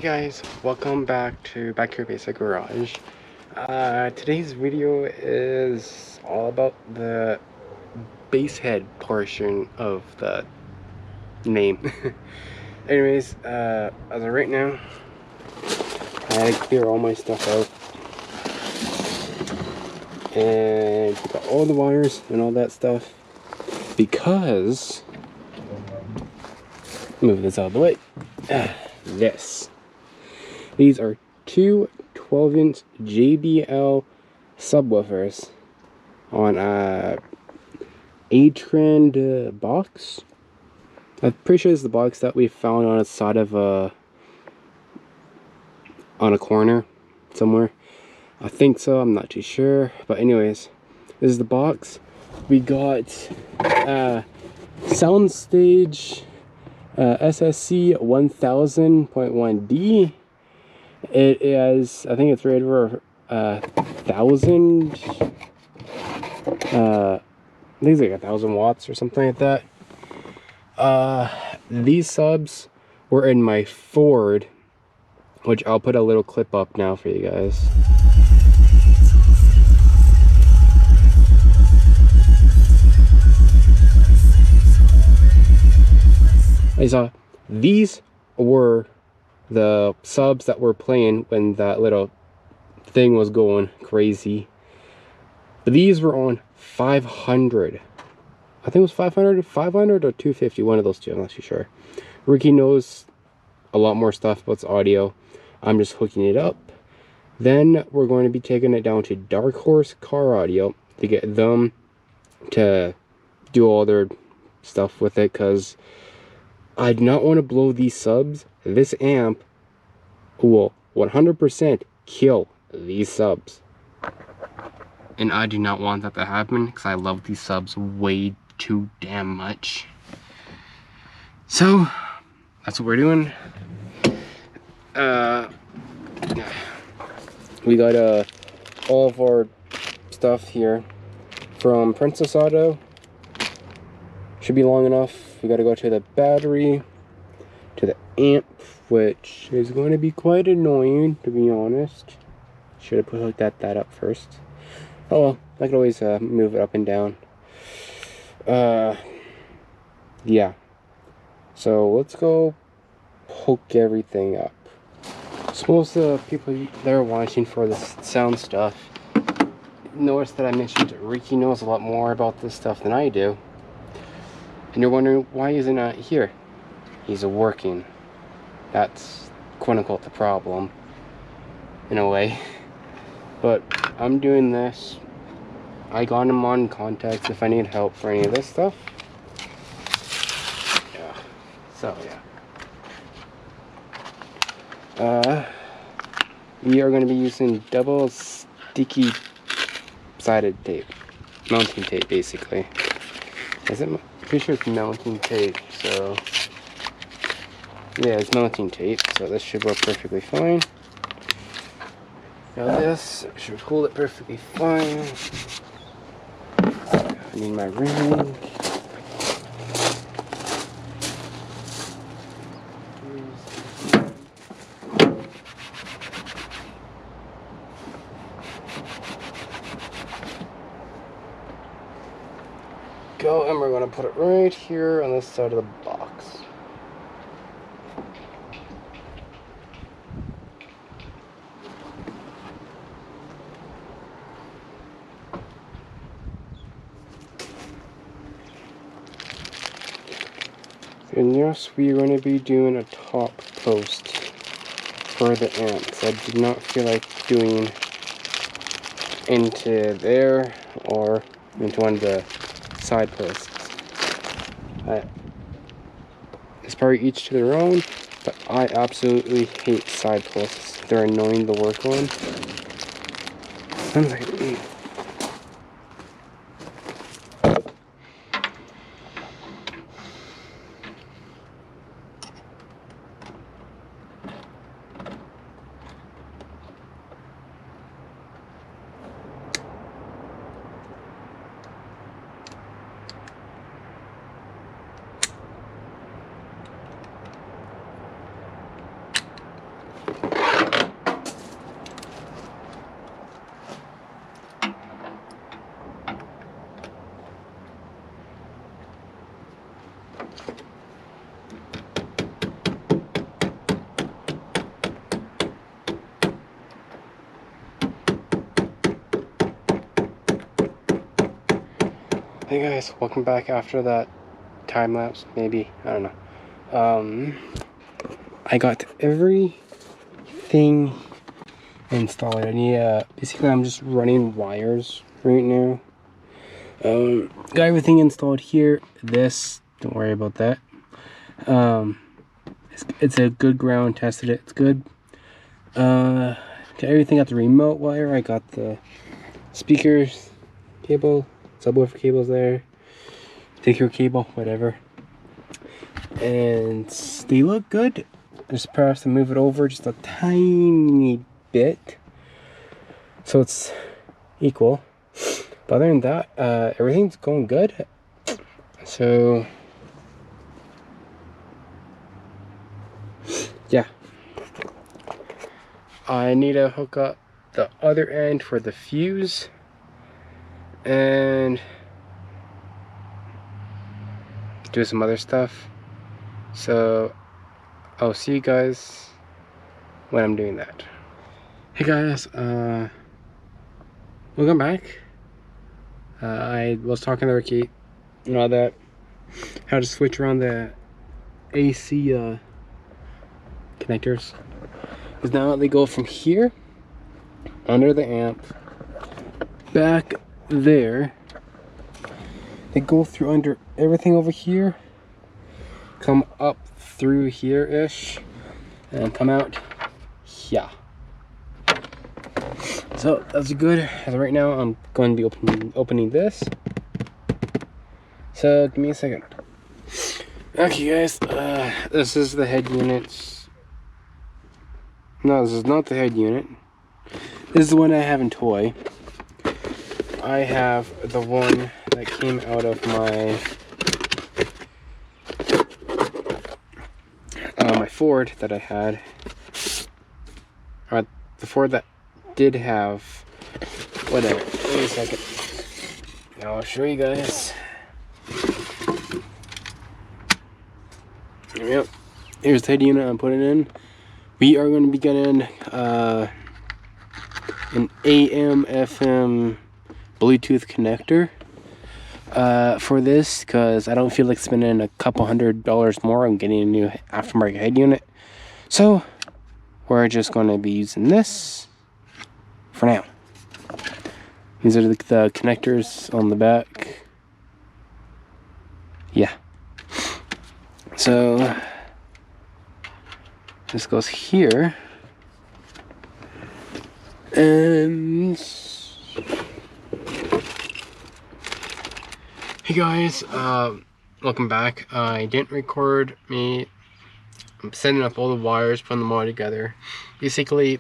guys, welcome back to Your Basic Garage. Today's video is all about the Basshead portion of the name. Anyways, as of right now, I had to clear all my stuff out. And got all the wires and all that stuff because, move this out of the way. These are two 12-inch JBL subwoofers on a A-trend box. I'm pretty sure it's the box that we found on the side of on a corner somewhere. I think so, I'm not too sure. But anyways, this is the box. We got Soundstage SSC 1000.1D. It is, I think it's rated for 1,000. I think it's like 1,000 watts or something like that. These subs were in my Ford, which I'll put a little clip up now for you guys. I saw these were the subs that were playing when that little thing was going crazy. But these were on 500. I think it was 500 or 250, one of those two, I'm not too sure. Ricky knows a lot more stuff about audio. I'm just hooking it up. Then we're going to be taking it down to Dark Horse Car Audio to get them to do all their stuff with it, because I do not want to blow these subs. This amp will 100% kill these subs. And I do not want that to happen because I love these subs way too damn much. So, that's what we're doing. We got all of our stuff here from Princess Auto. Should be long enough. We got to go to the battery, to the amp, which is going to be quite annoying, to be honest. Should have hooked that up first. Oh well, I could always move it up and down. Yeah. So let's go hook everything up. So most of the people that are watching for this sound stuff notice that I mentioned Ricky knows a lot more about this stuff than I do. And you're wondering, why is he not here? He's working. That's quote-unquote the problem, in a way. But I'm doing this. I got him on contacts if I need help for any of this stuff. Yeah. So, yeah. We are going to be using double sticky sided tape. Mounting tape, basically. Is it? Pretty sure it's mounting tape, so yeah, it's mounting tape, so this should work perfectly fine. Now this should hold it perfectly fine. I need my ring. Go, and we're going to put it right here on this side of the box. And yes, we are going to be doing a top post for the amps. I did not feel like doing into there or into one of the side posts. It's probably each to their own, but I absolutely hate side posts. They're annoying to work on. I'm like, Hey guys, welcome back after that time lapse, maybe, I don't know. I got everything installed. I need basically I'm just running wires right now. Got everything installed here. This, don't worry about that. It's a good ground, tested it, it's good. Got everything at the remote wire. I got the speakers cable, subwoofer cables there, speaker cable, whatever. And they look good. Just perhaps to move it over just a tiny bit so it's equal. But other than that, everything's going good. So yeah, I need to hook up the other end for the fuse and do some other stuff. So I'll see you guys when I'm doing that. Hey guys, welcome back. I was talking to Ricky and all that, how to switch around the AC connectors. Because now they go from here, under the amp, back there. They go through under everything over here, come up through here-ish, and come out here. So that's good. As of right now, I'm going to be opening this. So give me a second. Okay guys, this is the head unit. No, this is not the head unit. This is the one I have in toy. I have the one that came out of my my Ford that I had. The Ford that did have whatever. Wait a second. Now I'll show you guys. Yep. Here's the head unit I'm putting in. We are going to be getting an AM FM Bluetooth connector for this, because I don't feel like spending a couple $100 more on getting a new aftermarket head unit. So we're just going to be using this for now. These are the connectors on the back. Yeah. So this goes here, and hey guys, welcome back. I didn't record me setting up all the wires, putting them all together. Basically,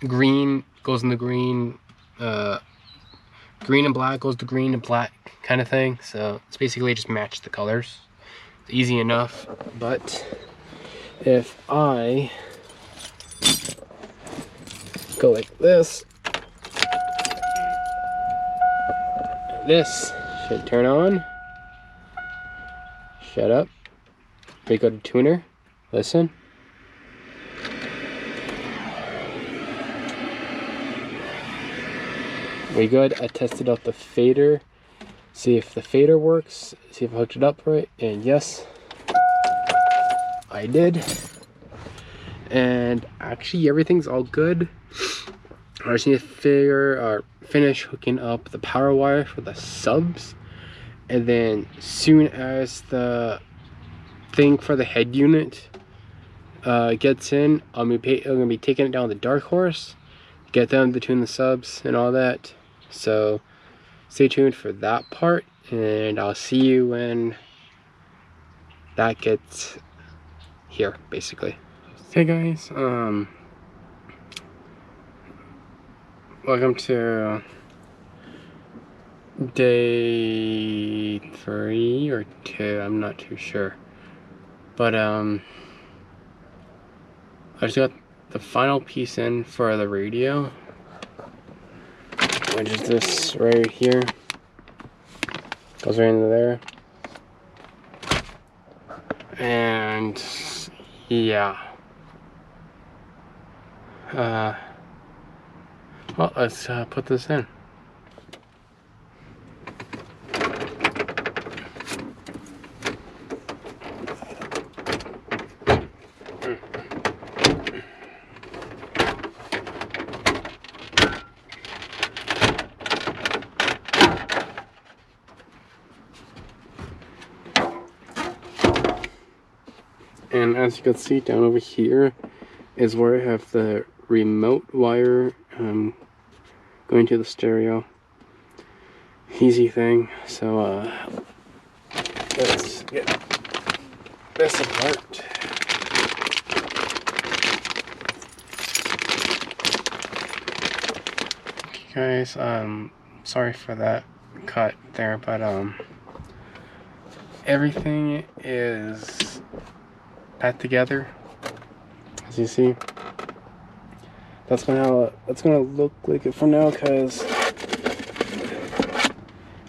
green goes into green, green and black goes to green and black kind of thing. So it's basically just match the colors. It's easy enough, but if I go like this, this should turn on. Shut up. We go to tuner. Listen. We good. I tested out the fader. See if the fader works. See if I hooked it up right. And yes, I did. And actually everything's all good. I just need to finish hooking up the power wire for the subs. And then soon as the thing for the head unit gets in, I'm gonna be taking it down the Dark Horse, get them to tune the subs and all that. So stay tuned for that part, and I'll see you when that gets here, basically. Hey guys, welcome to day 3 or 2, I'm not too sure. But I just got the final piece in for the radio, which is this right here. Goes right into there. And yeah. Well, let's put this in. And as you can see down over here is where I have the remote wire going to the stereo. Easy thing. So let's get this apart. Okay guys, sorry for that cut there, but everything is pat together, as you see. That's gonna look like it for now, because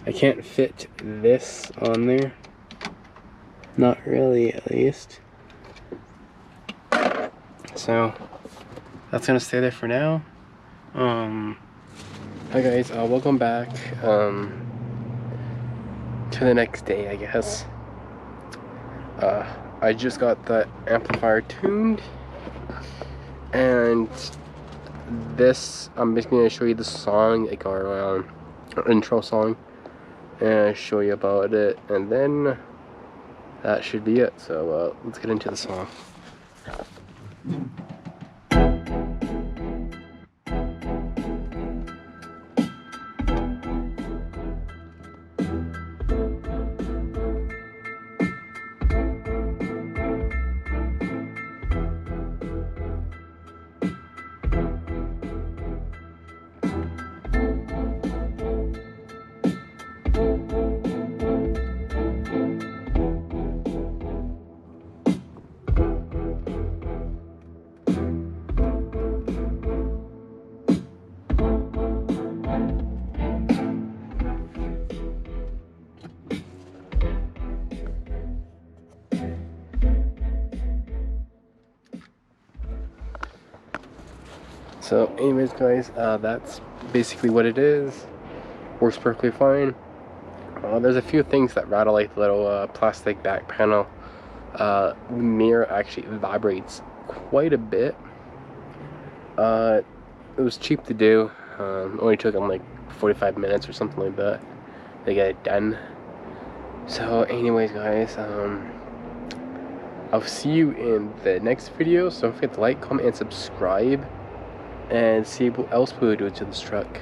I can't fit this on there. Not really, at least. So that's gonna stay there for now. Hi guys, welcome back to the next day, I guess. I just got the amplifier tuned, and this, I'm basically going to show you the song, like our intro song, and show you about it, and then that should be it. So let's get into the song. So anyways guys, that's basically what it is. Works perfectly fine. There's a few things that rattle, like the little plastic back panel. The mirror actually vibrates quite a bit. It was cheap to do. Only took them like 45 minutes or something like that to get it done. So anyways guys, I'll see you in the next video. So don't forget to like, comment, and subscribe, and see what else we would do to this truck.